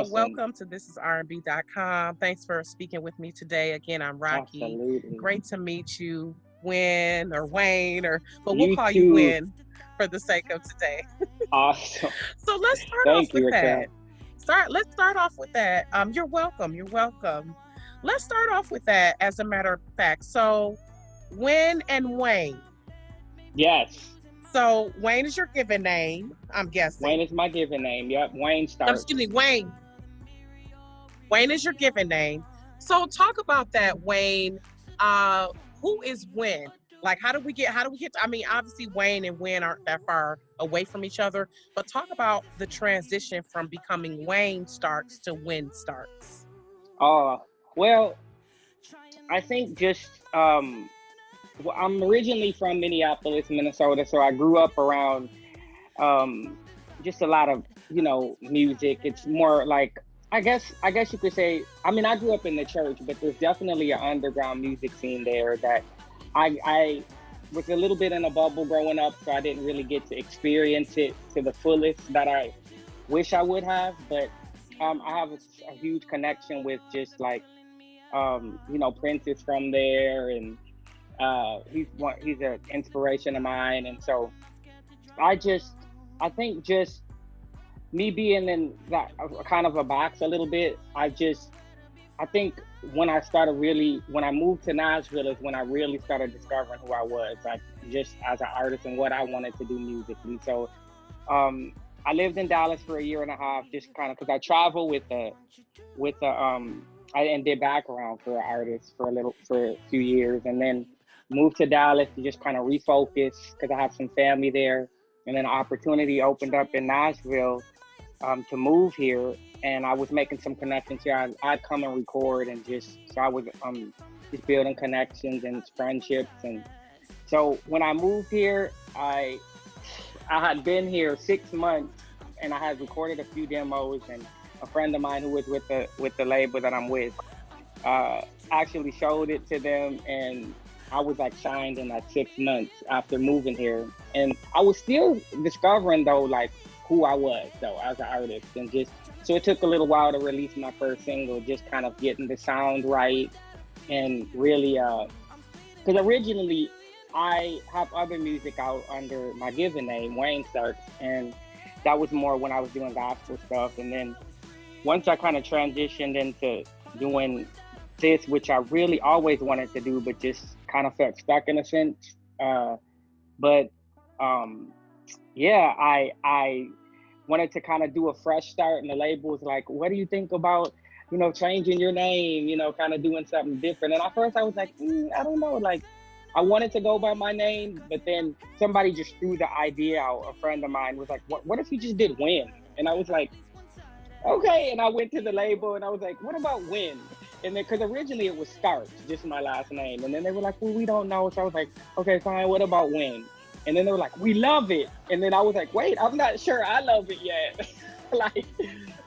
So Awesome. welcome to ThisIsRnB.com. Thanks for speaking with me today. Again, I'm Rocky. Absolutely. Great to meet you, Wyn or Wayne, but we'll You call you too. Wyn for the sake of today. Awesome. So let's start off Thank with you, that. Raquel. Let's start off with that. You're welcome. You're welcome. Let's start off with that as a matter of fact. So Wyn and Wayne. Yes. So Wayne is your given name, I'm Wayne guessing. is my given name. Yep. Wayne Excuse me, Starks. Wayne. Wayne is your given name. So talk about that, Wayne. Uh, who is Wyn? Like, I mean, obviously Wayne and Wyn aren't that far away from each other, but talk about the transition from becoming Wayne Starks to Wyn Starks. Uh, well, I think just I'm originally from Minneapolis, Minnesota, so I grew up around um, just a lot of music. It's more like I guess you could say. I mean, I grew up in the church, but there's definitely an underground music scene there that I was a little bit in a bubble growing up, so I didn't really get to experience it to the fullest that I wish I would have. But I have a huge connection with just like Prince is from there, and he's an inspiration of mine, and so I just I think just me being in that kind of a box a little bit. I think when I moved to Nashville is when I really started discovering who I was, like just as an artist and what I wanted to do musically. So um, I lived in Dallas for a year and a half, just kind of because I travel with the and did background for artists for a few years, and then moved to Dallas to just kind of refocus because I have some family there, and then an opportunity opened up in Nashville to move here, and I was making some connections here. I'd come and record, and just so I was just building connections and friendships, and so when I moved here, I had been here 6 months, and I had recorded a few demos, and a friend of mine who was with the label that I'm with uh, actually showed it to them, and I was like signed in like 6 months after moving here, and I was still discovering though like who I was though as an artist, and just so it took a little while to release my first single, just kind of getting the sound right, and really because originally I have other music out under my given name, Wayne Starks, and that was more when I was doing gospel stuff. And then once I kind of transitioned into doing this, which I really always wanted to do, but just kind of felt stuck in a sense. But um, yeah, I wanted to kind of do a fresh start, and the label was like, "What do you think about changing your name? Kind of doing something different?" And at first, I was like, I don't know, like. I wanted to go by my name, but then somebody just threw the idea out. A friend of mine was like, "What if you just did Win?" And I was like, "Okay." And I went to the label and I was like, "What about Win?" And then, because originally it was Starks, just my last name. And then they were like, "Well, we don't know." So I was like, "Okay, fine. What about Win?" And then they were like, "We love it." And then I was like, "Wait, I'm not sure I love it yet." Like,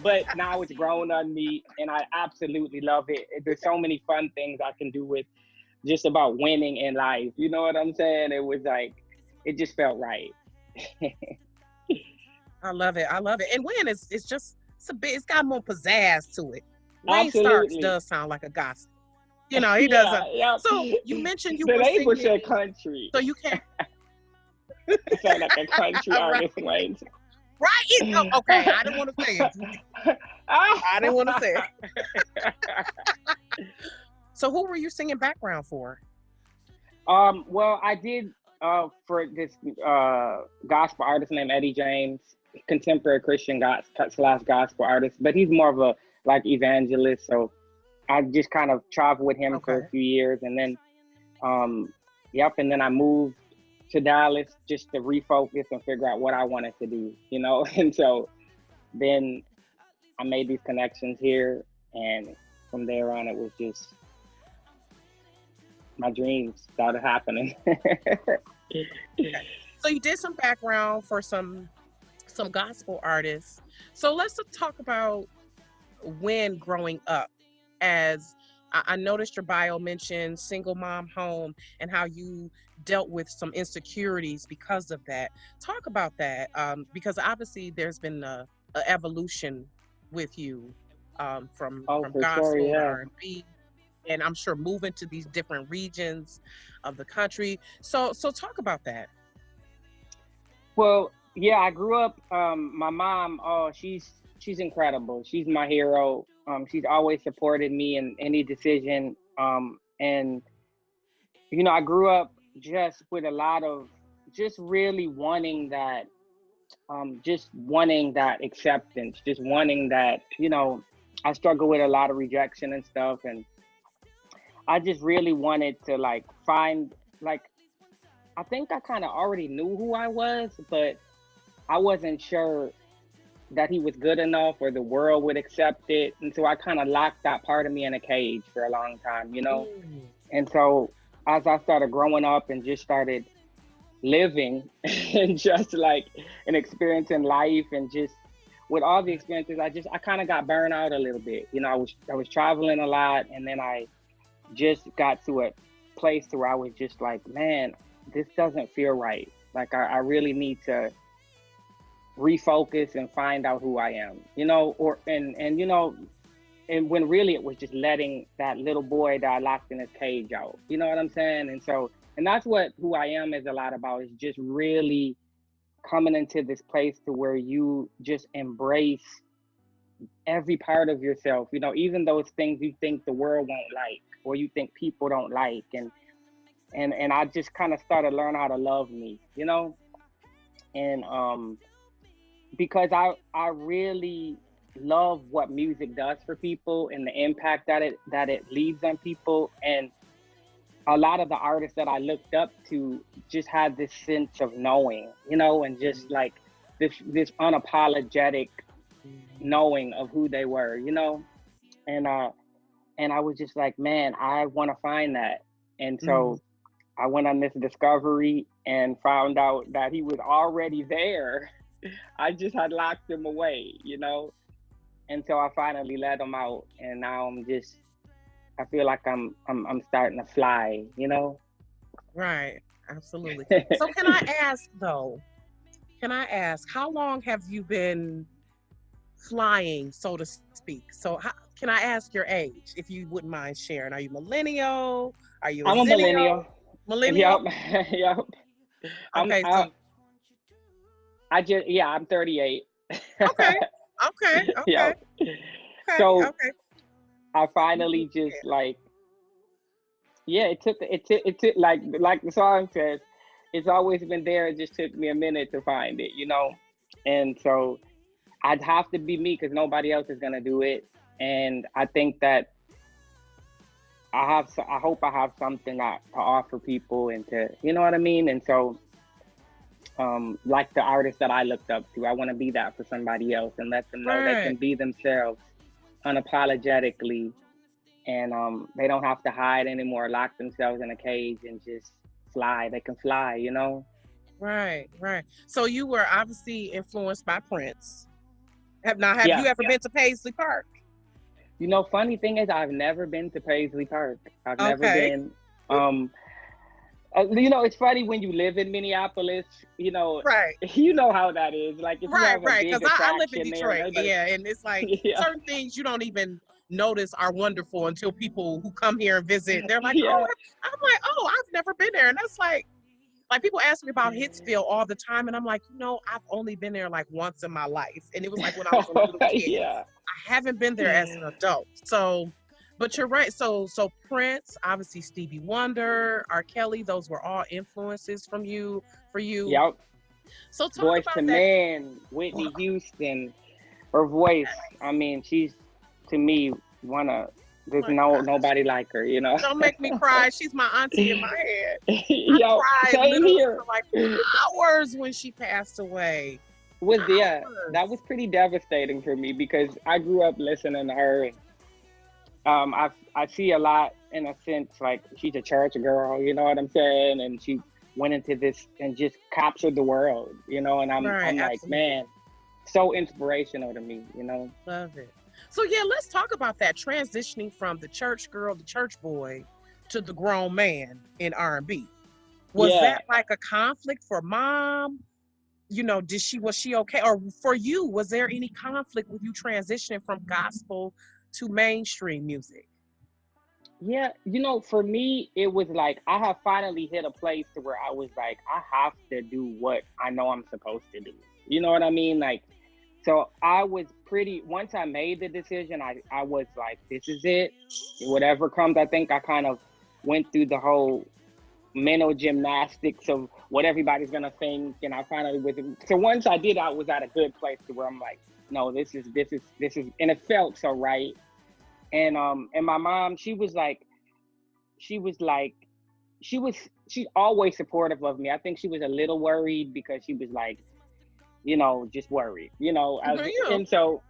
but now it's grown on me, and I absolutely love it. There's so many fun things I can do with just about winning in life. You know what I'm saying? It was like, it just felt right. I love it. I love it. And Wyn is it's just it's got more pizzazz to it. Wayne Starks Absolutely. does sound like a gospel. He Yeah, doesn't. yeah. So you mentioned you The were label singing, said country. so you can't. I sound like a country Right, artist, Wayne. right. Oh, okay, I didn't want to say it. I didn't want to say it. So who were you singing background for? Well, I did for this gospel artist named Eddie James, contemporary Christian slash gospel artist, but he's more of a like evangelist. So I just kind of traveled with him for a Okay. few years, and then um, yep, and then I moved to Dallas just to refocus and figure out what I wanted to do. And so then I made these connections here, and from there on, it was just my dreams started happening. Okay. So you did some background for some gospel artists. So let's talk about when growing up. As I noticed your bio mentioned single mom home and how you dealt with some insecurities because of that. Talk about that, because obviously there's been a evolution with you, Oh, from for sure, gospel to yeah. R&B, and I'm sure moving to these different regions of the country. So talk about that. Well, yeah, I grew up. My mom, oh, she's incredible. She's my hero. She's always supported me in any decision. And I grew up just with a lot of just really wanting that, just wanting that acceptance, just wanting that. I struggle with a lot of rejection and stuff, and I just really wanted to like find like I think I kind of already knew who I was, but I wasn't sure that he was good enough or the world would accept it. And so I kind of locked that part of me in a cage for a long time. Mm, And so as I started growing up and just started living and just like an experience in life and just with all the experiences, I kind of got burned out a little bit. I was traveling a lot, and then I just got to a place where I was just like, man, this doesn't feel right. Like I really need to refocus and find out who I am, or and when really it was just letting that little boy that I locked in his cage out. You know what I'm saying? And that's what who I am is a lot about, is just really coming into this place to where you just embrace every part of yourself, even those things you think the world won't like or you think people don't like. And I just kind of started learning how to love me. And because I really love what music does for people and the impact that it leaves on people. And a lot of the artists that I looked up to just had this sense of knowing, and just like this unapologetic knowing of who they were. And I was just like, man, I want to find that. And mm, so I went on this discovery and found out that he was already there. I just had locked him away. And so I finally let him out, and now I feel like I'm starting to fly. right. Absolutely. So can I ask though? Can I ask how long have you been flying, so to speak? So can I ask your age, if you wouldn't mind sharing? Are you millennial? Are you a I'm a zennial? millennial. Yep, Millennial? yep. I'm Okay, I so I just yeah, I'm 38. okay, okay, okay, Yep. okay, So okay. I Yeah. finally just like, yeah, it took like the song says, it's always been there. It just took me a minute to find it. And so I'd have to be me because nobody else is gonna do it. And I think that I hope I have something to offer people and to, you know what I mean? And so, like the artists that I looked up to, I want to be that for somebody else and let them know they Right, can be themselves unapologetically, and they don't have to hide anymore, lock themselves in a cage and just fly. They can fly. right, right. So you were obviously influenced by Prince. Have you Yeah. ever been to Paisley Park? Funny thing is, I've never been to Paisley Park. I've never Okay. been. Um, it's funny when you live in Minneapolis. You know, Right. you know how that is. Like if you Right, have a right. big Because I live in attraction there, and Detroit. everybody, Yeah. And it's like yeah, certain things you don't even notice are wonderful until people who come here and visit, they're like, oh, yeah. I'm like, oh, I've never been there. And that's like people ask me about Hitsville all the time. And I'm like, I've only been there like once in my life. And it was like when I was a little kid. Yeah. I haven't been there as an adult. So, but you're right. So Prince, obviously Stevie Wonder, R. Kelly, those were all influences from you for you. Yep. So talk Boys to about that. Men, Whitney Houston, her voice. I mean, she's to me one of. There's My God. nobody like her. Don't make me cry. She's my auntie in my head. I Yo, cried same literally here. for like hours when she passed away. Yeah, Hours. that was pretty devastating for me because I grew up listening to her. And, I see a lot in a sense like she's a church girl, you know what I'm saying? And she went into this and just captured the world. And I'm Right, I'm like, absolutely. man, so inspirational to me. Love it. So yeah, let's talk about that transitioning from the church girl, the church boy, to the grown man in R&B. Was Yeah. that like a conflict for mom? was she okay? Or for you, was there any conflict with you transitioning from gospel to mainstream music? Yeah, for me, it was like I have finally hit a place to where I was like, I have to do what I know I'm supposed to do. You know what I mean? Like, so I was once I made the decision, I was like, this is it. Whatever comes, I think I kind of went through the whole mental gymnastics of what everybody's gonna think, and I finally was. So once I did, I was at a good place to where I'm like, no, this is, and it felt so right. And my mom, she was like, she's always supportive of me. I think she was a little worried because she was like, just worried, Yeah, and so,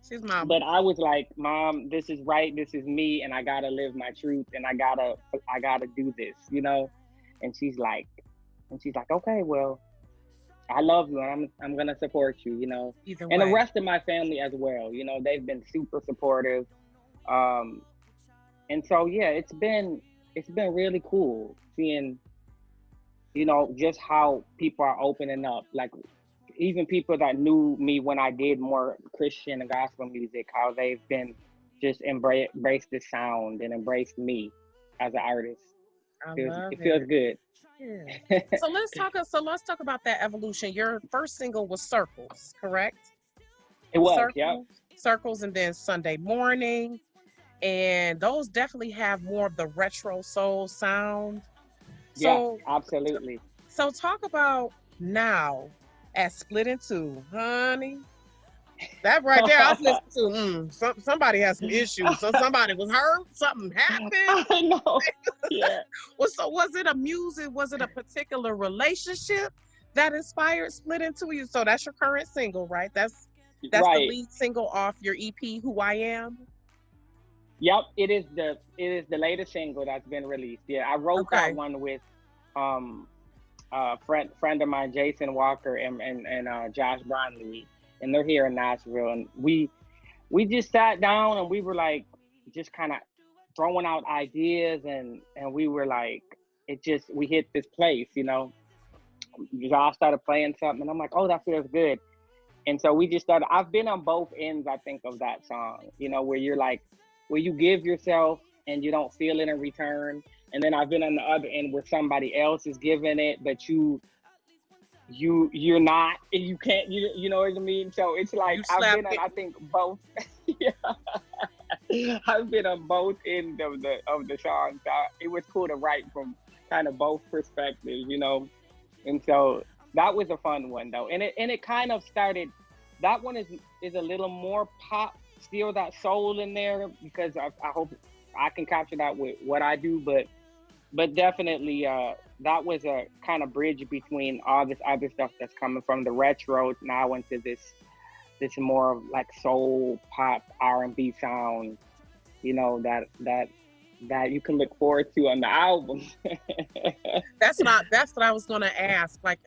she's mama. but I was like, Mom, this is right, this is me, and I gotta live my truth, and I gotta do this, and she's like, okay, well, I love you, and I'm gonna support you, Either and the way. rest of my family as well. They've been super supportive. um and so, yeah, it's been really cool seeing, just how people are opening up. Like, even people that knew me when I did more Christian and gospel music, how they've been just embrace the sound and embraced me as an artist. I It love feels it. good. Yeah. So let's talk about that evolution. Your first single was Circles, correct? It was, yep. Circles, Circles, and then Sunday Morning. And those definitely have more of the retro soul sound. Yeah, So absolutely. so talk about now at Split in Two, honey. That right there, I was listening to. Somebody has some issues. So somebody was hurt. Something happened. I know. Yeah. Was it a music? Was it a particular relationship that inspired Split Into You? So that's your current single, right? That's the Right. lead single off your EP, Who I Am. Yep. It is the latest single that's been released. Yeah, I wrote that Okay. one with um friend of mine, Jason Walker, and Josh Brownlee, and they're here in Nashville, and we just sat down and we were like, just kind of throwing out ideas, and we were like, we hit this place. Josh started playing something, and I'm like, oh, that feels good. And so we just started. I've been on both ends, I think, of that song, where you're like, where you give yourself and you don't feel it in return. And then I've been on the other end where somebody else is giving it, but you're not, and you can't, you know what I mean? So it's like You I've been slapped on, it. I think, both. Yeah. I've been on both ends of the song. So it was cool to write from kind of both perspectives. And so that was a fun one though. And it kind of started. That one is a little more pop, still that soul in there, because I hope I can capture that with what I do, but definitely that was a kind of bridge between all this other stuff that's coming from the retro now into this more of like soul pop R&B sound, that you can look forward to on the album. That's what I was gonna ask. Like,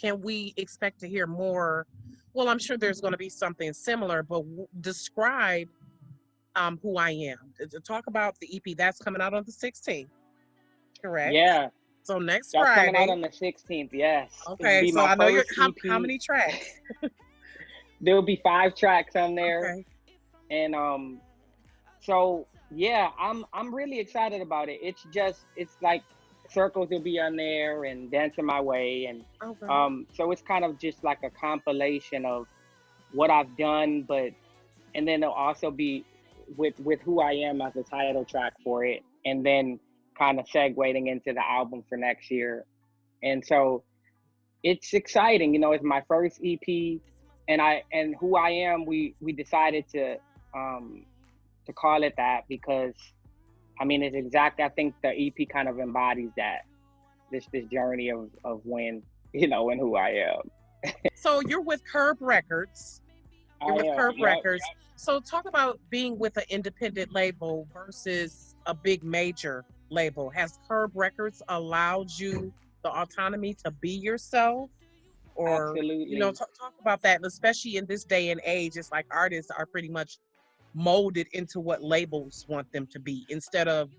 can we expect to hear more? Well, I'm sure there's gonna be something similar, but describe Who I Am. To talk about the EP that's coming out on the 16th, correct? Yeah, So next that's coming out Friday. on the 16th. Yes, it'll Okay, be so my I know you're first how EP. many tracks? There'll be 5 tracks on there, Okay. and so yeah, I'm really excited about it. It's like Circles will be on there, and Dancing My Way, and Okay. so it's kind of just like a compilation of what I've done, but and then it'll also be with Who I Am as a title track for it, and then kind of segueing into the album for next year. And so it's exciting. It's my first EP, and Who I Am, we decided to call it that because I mean it's exact. I think the EP kind of embodies that, this journey of when, and who I am. So you're with Curb Records. You're I with am. Curb Yep. Records. So talk about being with an independent label versus a big major label. Has Curb Records allowed you the autonomy to be yourself? Or, Absolutely. talk about that, especially in this day and age. It's like artists are pretty much molded into what labels want them to be instead of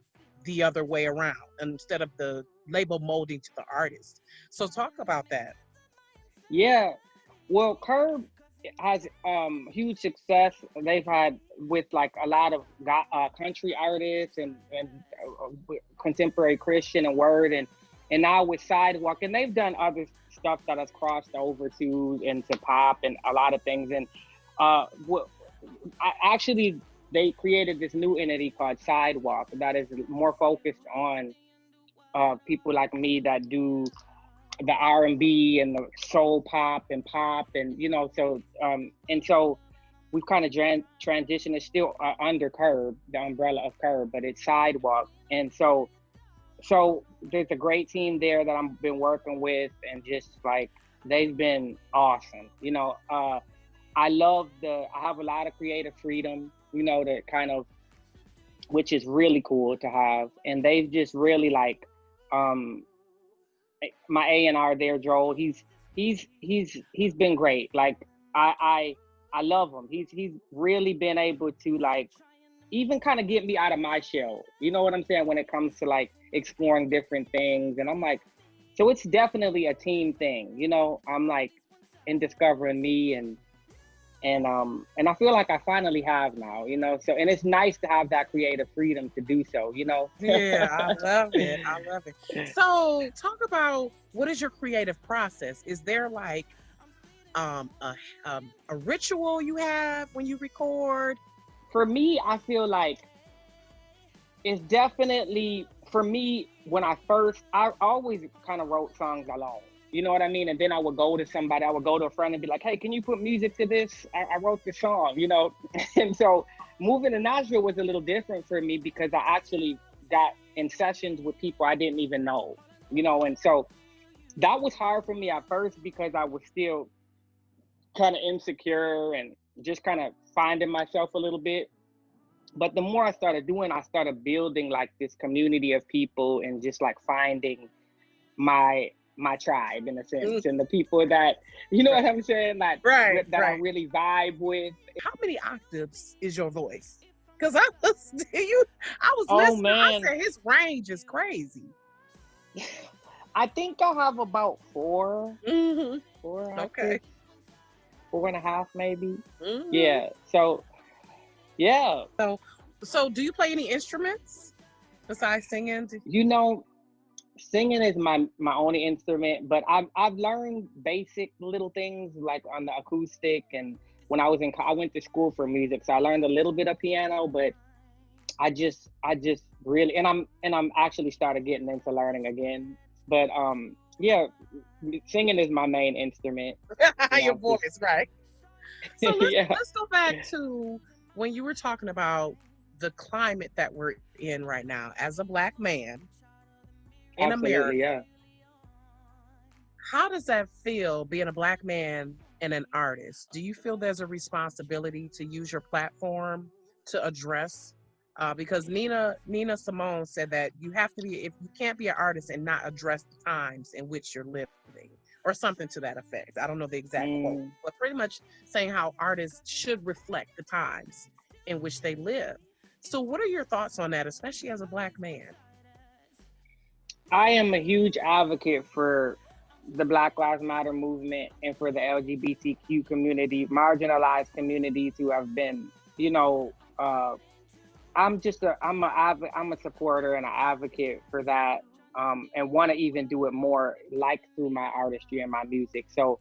the other way around, instead of the label molding to the artist. So talk about that. Yeah. Well, Curb has huge success. They've had with like a lot of country artists and contemporary Christian and word and now with Sidewalk, and they've done other stuff that has crossed over to into pop and a lot of things. And what I actually they created this new entity called Sidewalk that is more focused on people like me that do the R&B and B and the soul pop and and so we've kind of transitioned. It's still under Curb, the umbrella of Curb, but it's Sidewalk. And so there's a great team there that I've been working with, and just like they've been awesome. I have a lot of creative freedom, to kind of, which is really cool to have. And they've just really like, my A&R there, Joel, he's been great. Like I love him. He's really been able to like even kind of get me out of my shell. You know what I'm saying? When it comes to like exploring different things. And I'm like, so it's definitely a team thing, I'm like in discovering me and I feel like I finally have now, so, and it's nice to have that creative freedom to do so, Yeah, I love it. I love it. So talk about, what is your creative process? Is there like a ritual you have when you record? For me, I feel like it's definitely, for me, when I always kind of wrote songs alone. You know what I mean? And then I would go to somebody, I would go to a friend and be like, hey, can you put music to this? I wrote this song, And so moving to Nashville was a little different for me because I actually got in sessions with people I didn't even know, And so that was hard for me at first because I was still kind of insecure and just kind of finding myself a little bit. But the more I started doing, I started building like this community of people and just like finding my tribe in a sense, and the people that, what I'm saying, that I really vibe with. How many octaves is your voice? Because I was listening. Man. I said his range is crazy. I think I have about 4. Mm-hmm. 4 octaves. Okay. 4.5 maybe. Mm-hmm. Yeah. So yeah. So do you play any instruments besides singing? Singing is my only instrument, but I've learned basic little things like on the acoustic, and when I went to school for music, so I learned a little bit of piano, but I just really, and I'm actually started getting into learning again. But yeah, singing is my main instrument. Your voice, right? So yeah. let's go back to when you were talking about the climate that we're in right now as a Black man in America. Yeah. How does that feel, being a Black man and an artist? Do you feel there's a responsibility to use your platform to address? Because Nina Simone said that you have to be, if you can't be an artist and not address the times in which you're living, or something to that effect. I don't know the exact quote, but pretty much saying how artists should reflect the times in which they live. So what are your thoughts on that, especially as a Black man? I am a huge advocate for the Black Lives Matter movement and for the LGBTQ community, marginalized communities who have been, I'm a supporter and an advocate for that, and want to even do it more, like through my artistry and my music. So,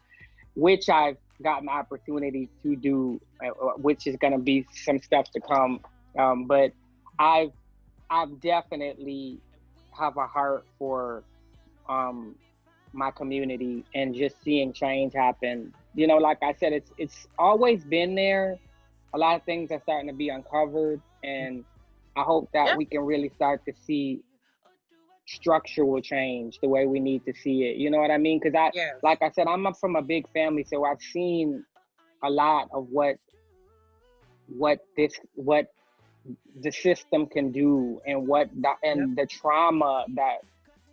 which I've gotten the opportunity to do, which is going to be some stuff to come. But I've definitely have a heart for my community and just seeing change happen. Like I said, it's always been there. A lot of things are starting to be uncovered, and I hope that we can really start to see structural change the way we need to see it. You know what I mean? Because like I said, I'm from a big family, so I've seen a lot of what the system can do, and the trauma that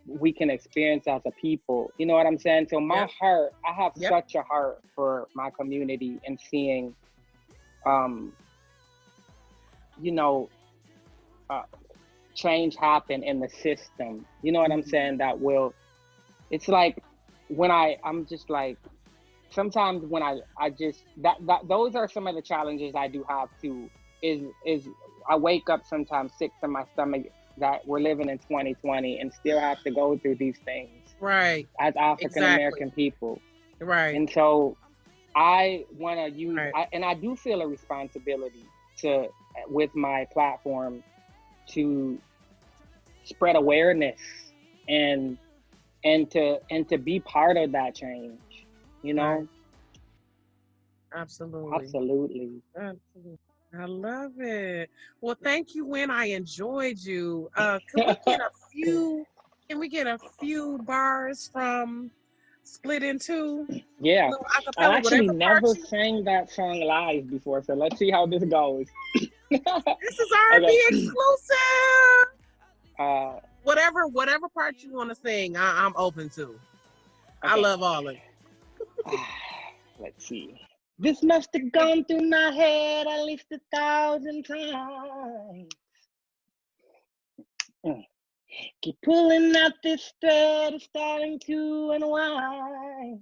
we can experience as a people. You know what I'm saying? So my heart, I have such a heart for my community and seeing, change happen in the system. You know what I'm saying? That will, it's like when I'm just like sometimes when I just that those are some of the challenges I do have too. Is I wake up sometimes sick to my stomach that we're living in 2020 and still have to go through these things Right. as African American people. Right. And so I want to use, Right. and I do feel a responsibility to, with my platform, to spread awareness and to be part of that change. You know. Right. Absolutely. Absolutely. Absolutely. I love it. Well, thank you, Wyn. I enjoyed you. Could we get a few? Can we get a few bars from Split in Two? Yeah, Little I've acapella, actually whatever part never you. sang that song live before, so let's see how this goes. This is R&B Okay. exclusive. Uh, Whatever part you want to sing, I'm open to. okay. I love all of it. Let's see. This must have gone through my head at least 1,000 times. Keep pulling out this thread, it's starting to unwind.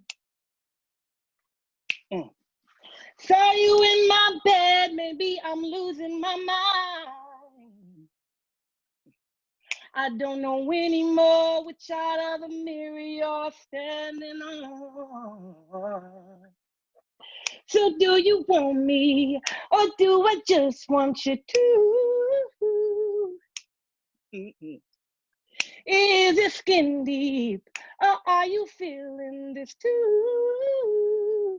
Saw you in my bed, maybe I'm losing my mind. I don't know anymore which side of the mirror you're standing on. So do you want me, or do I just want you to? Is it skin deep, or are you feeling this too?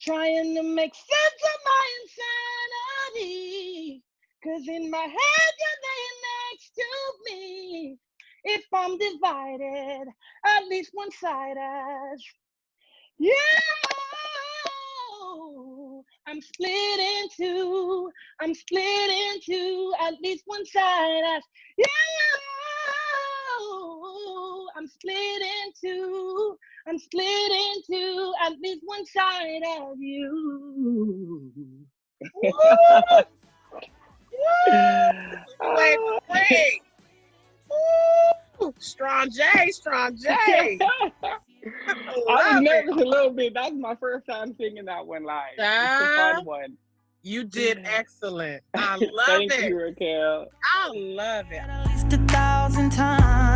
Trying to make sense of my insanity, 'cause in my head you're laying next to me. If I'm divided, at least one side has. Yeah, I'm split in two. I'm split in two. At least one side has. Yeah, I'm split in two. I'm split in two. At least one side of you. Wait. Ooh, strong J. I was nervous It. a little bit. That's my first time singing that one live. It's a fun one. You did excellent. I love Thank it. you, Raquel. I love it. At least 1,000 times.